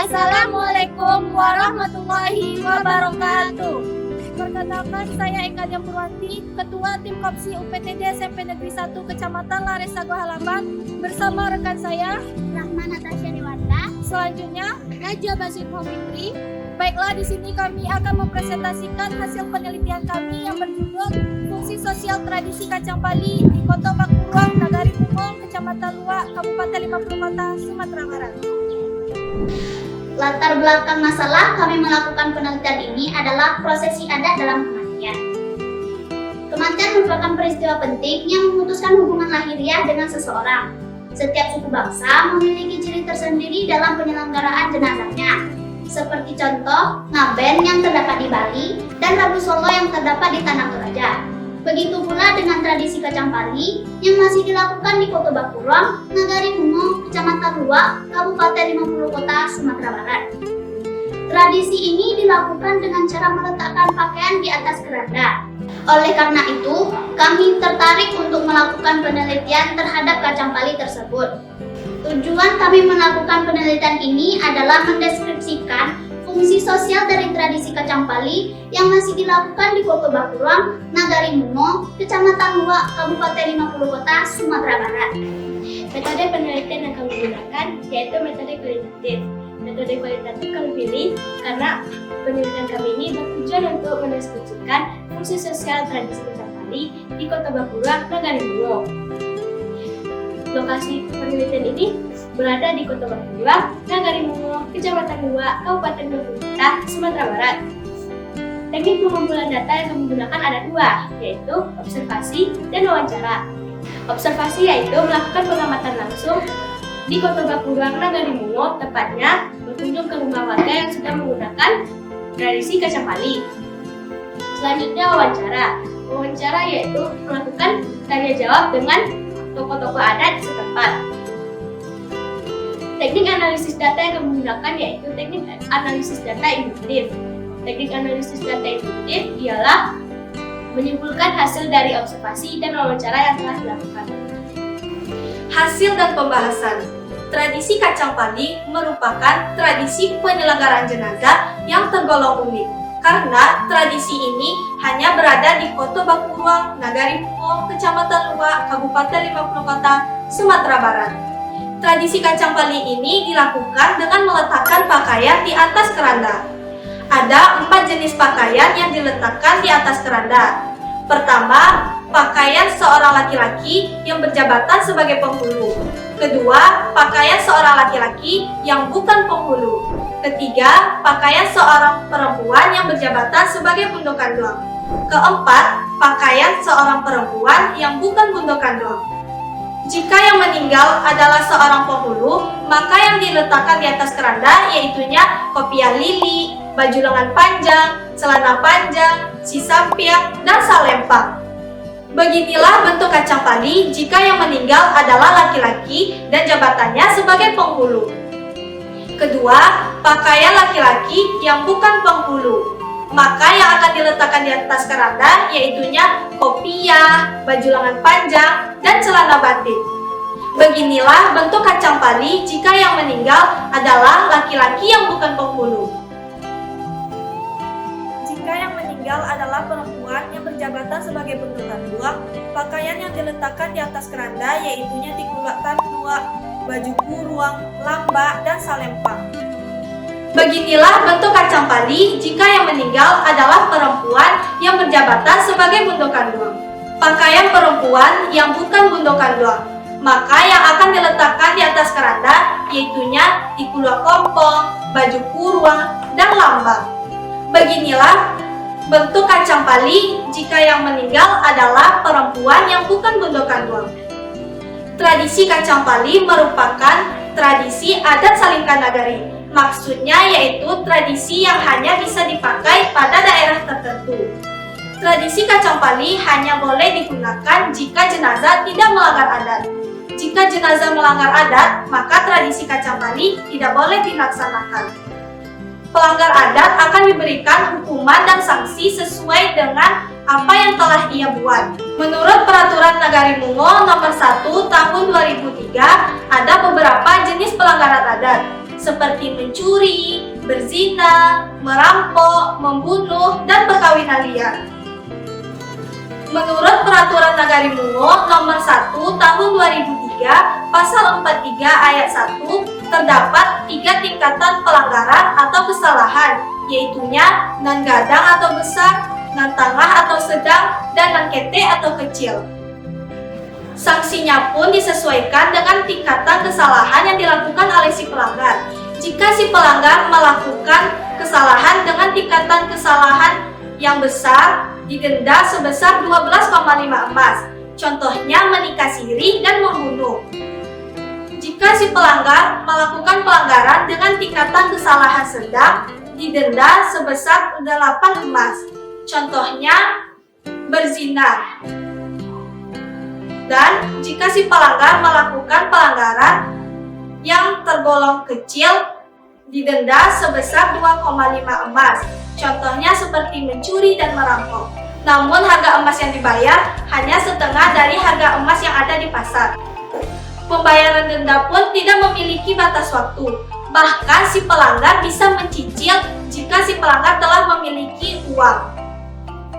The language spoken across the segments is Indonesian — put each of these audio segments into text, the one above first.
Assalamualaikum warahmatullahi wabarakatuh. Perkenalkan, saya Eka Dian Purwanti, Ketua Tim Kopsi UPTD SMP Negeri 1 Kecamatan Laresago Halaban, bersama rekan saya Rahma Natasha Dewata. Selanjutnya Najwa Basir Fitri. Baiklah, di sini kami akan mempresentasikan hasil penelitian kami yang berjudul Fungsi Sosial Tradisi Kacang Pali di Kota Bakuruang, Nagari Bungo, Kecamatan Luak, Kabupaten 50 Kota, Sumatera Barat. Latar belakang masalah kami melakukan penelitian ini adalah prosesi adat dalam kematian. Kematian merupakan peristiwa penting yang memutuskan hubungan lahiriah dengan seseorang. Setiap suku bangsa memiliki ciri tersendiri dalam penyelenggaraan jenazahnya, seperti contoh ngaben yang terdapat di Bali dan Rabu Solo yang terdapat di Tanah Toraja. Begitu pula dengan tradisi Kacang Pali yang masih dilakukan di Kota Bakuruang, Nagari Bungo, Kecamatan Luak, Kabupaten 50 Kota, Sumatera Barat. Tradisi ini dilakukan dengan cara meletakkan pakaian di atas keranda. Oleh karena itu, kami tertarik untuk melakukan penelitian terhadap Kacang Pali tersebut. Tujuan kami melakukan penelitian ini adalah mendeskripsikan fungsi sosial dari tradisi Kacang Pali yang masih dilakukan di Kota Bakuruang, Nagari Bungo, Kecamatan Luak, Kabupaten 50 Kota, Sumatera Barat. Metode penelitian yang kami gunakan yaitu metode kualitatif. Metode kualitatif kami pilih karena penelitian kami ini bertujuan untuk mendeskripsikan fungsi sosial tradisi Kacang Pali di Kota Bakuruang, Nagari Bungo. Lokasi penelitian ini berada di Kota Bakuruang, Nagari Bungo, Kecamatan Luak, Kabupaten 50 Kota, Sumatera Barat. Teknik pengumpulan data yang kami gunakan ada dua, yaitu observasi dan wawancara. Observasi yaitu melakukan pengamatan langsung di Kota Bakuruang, Nagari Bungo, tepatnya berkunjung ke rumah warga yang sudah menggunakan tradisi Kacang Pali. Selanjutnya wawancara. Wawancara yaitu melakukan tanya jawab dengan tokoh-tokoh adat setempat. Teknik analisis data yang kami gunakan yaitu teknik analisis data induktif. Teknik analisis data induktif ialah menyimpulkan hasil dari observasi dan wawancara yang telah dilakukan. Hasil dan pembahasan. Tradisi Kacang Pali merupakan tradisi penyelenggaraan jenazah yang tergolong unik karena tradisi ini hanya berada di Kota Bakuruang, Nagari Bungo, Kecamatan Luak, Kabupaten 50 Kota, Sumatera Barat. Tradisi Kacang Pali ini dilakukan dengan meletakkan pakaian di atas keranda. Ada 4 jenis pakaian yang diletakkan di atas keranda. Pertama, pakaian seorang laki-laki yang berjabatan sebagai penghulu. Kedua, pakaian seorang laki-laki yang bukan penghulu. Ketiga, pakaian seorang perempuan yang berjabatan sebagai bundokan doang. Keempat, pakaian seorang perempuan yang bukan bundokan doang. Jika yang meninggal adalah seorang penghulu, maka yang diletakkan di atas keranda yaitunya kopiah lili, baju lengan panjang, celana panjang, sisampiang, dan salempang. Beginilah bentuk Kacang Pali jika yang meninggal adalah laki-laki dan jabatannya sebagai penghulu. Kedua, pakaian laki-laki yang bukan penghulu. Maka yang akan diletakkan di atas keranda yaitunya kopiah, baju lengan panjang, dan celana batik. Beginilah bentuk Kacang Pali jika yang meninggal adalah laki-laki yang bukan penghulu. Jika yang meninggal adalah perempuan yang berjabatan sebagai bundokan dua, pakaian yang diletakkan di atas keranda yaitunya tikulatan dua, baju kuruang, lamba, dan salempang. Beginilah bentuk Kacang Pali jika yang meninggal adalah perempuan yang berjabatan sebagai bundokan doang. Pakaian perempuan yang bukan bundokan doang. Maka yang akan diletakkan di atas keranda yaitunya tikulua kompong, baju kuruang, dan lamba. Beginilah bentuk Kacang Pali jika yang meninggal adalah perempuan yang bukan bundokan doang. Tradisi Kacang Pali merupakan tradisi adat Salingkan Nagari. Maksudnya yaitu tradisi yang hanya bisa dipakai pada daerah tertentu. Tradisi Kacang Pali hanya boleh digunakan jika jenazah tidak melanggar adat. Jika jenazah melanggar adat, maka tradisi Kacang Pali tidak boleh dilaksanakan. Pelanggar adat akan diberikan hukuman dan sanksi sesuai dengan apa yang telah ia buat. Menurut Peraturan Nagari Bungo Nomor 1 Tahun 2003, ada beberapa jenis pelanggaran adat. seperti mencuri, berzina, merampok, membunuh, dan perkawinan liar. Menurut Peraturan Nagari Mungo Nomor 1 Tahun 2003, Pasal 43 Ayat 1, terdapat 3 tingkatan pelanggaran atau kesalahan, yaitunya nan gadang atau besar, nan tengah atau sedang, dan nan kete atau kecil. Sanksinya pun disesuaikan dengan tingkatan kesalahan yang dilakukan oleh si pelanggar. Jika si pelanggar melakukan kesalahan dengan tingkatan kesalahan yang besar, didenda sebesar 12,5 emas. Contohnya menikah siri dan membunuh. Jika si pelanggar melakukan pelanggaran dengan tingkatan kesalahan sedang, didenda sebesar 8 emas. Contohnya berzina. Dan jika si pelanggar melakukan pelanggaran yang tergolong kecil, didenda sebesar 2,5 emas. Contohnya seperti mencuri dan merampok. Namun harga emas yang dibayar hanya setengah dari harga emas yang ada di pasar. Pembayaran denda pun tidak memiliki batas waktu. Bahkan si pelanggar bisa mencicil jika si pelanggar telah memiliki uang.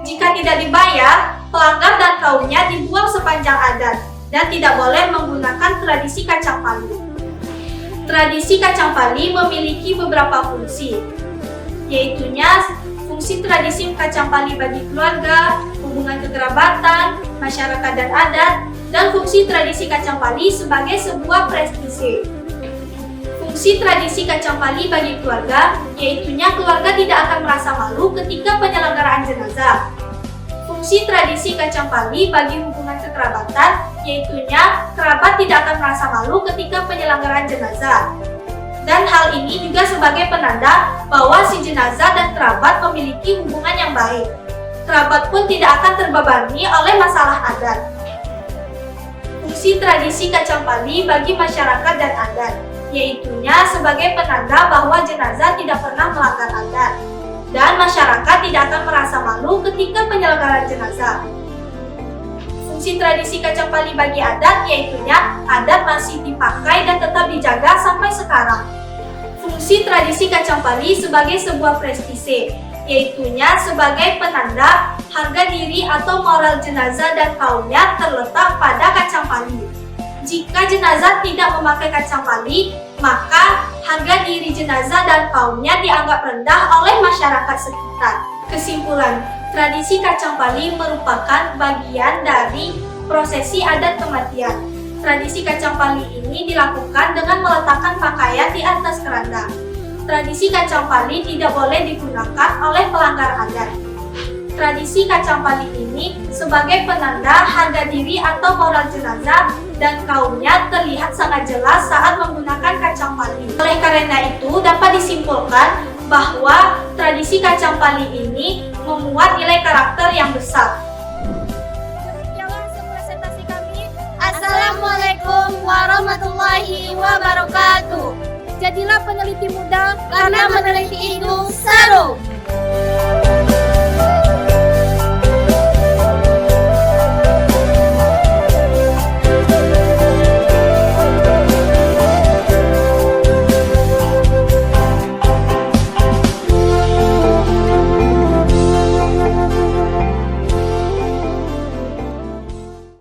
Jika tidak dibayar, pelanggar dan kaumnya dibuang sepanjang adat dan tidak boleh menggunakan tradisi kacang pali. Tradisi kacang pali memiliki beberapa fungsi, yaitunya fungsi tradisi kacang pali bagi keluarga, hubungan kekerabatan, masyarakat dan adat, dan fungsi tradisi kacang pali sebagai sebuah prestise. Fungsi tradisi kacang pali bagi keluarga, yaitunya keluarga tidak akan merasa malu ketika penyelenggaraan jenazah. Fungsi tradisi kacang pali bagi hubungan kekerabatan, yaitunya kerabat tidak akan merasa malu ketika penyelenggaraan jenazah. Dan hal ini juga sebagai penanda bahwa si jenazah dan kerabat memiliki hubungan yang baik. Kerabat pun tidak akan terbebani oleh masalah adat. Fungsi tradisi kacang pali bagi masyarakat dan adat, yaitunya sebagai penanda bahwa jenazah tidak pernah melanggar adat. Dan masyarakat tidak akan merasa malu ketika penyelenggaraan jenazah. Fungsi tradisi kacang pali bagi adat, yaitunya adat masih dipakai dan tetap dijaga sampai sekarang. Fungsi tradisi kacang pali sebagai sebuah prestise, yaitunya sebagai penanda harga diri atau moral jenazah dan kaumnya terletak pada kacang pali. Jika jenazah tidak memakai kacang pali, maka harga diri jenazah dan kaumnya dianggap rendah oleh masyarakat sekitar. Kesimpulan, tradisi kacang pali merupakan bagian dari prosesi adat kematian. Tradisi kacang pali ini dilakukan dengan meletakkan pakaian di atas keranda. Tradisi kacang pali tidak boleh digunakan oleh pelanggar adat. Tradisi kacang pali ini sebagai penanda harga diri atau moral jenazah dan kaumnya terlihat sangat jelas saat menggunakan kacang pali. Oleh karena itu, dapat disimpulkan bahwa tradisi kacang pali ini memuat nilai karakter yang besar. Demikianlah presentasi kami. Assalamualaikum warahmatullahi wabarakatuh. Jadilah peneliti muda Karena meneliti itu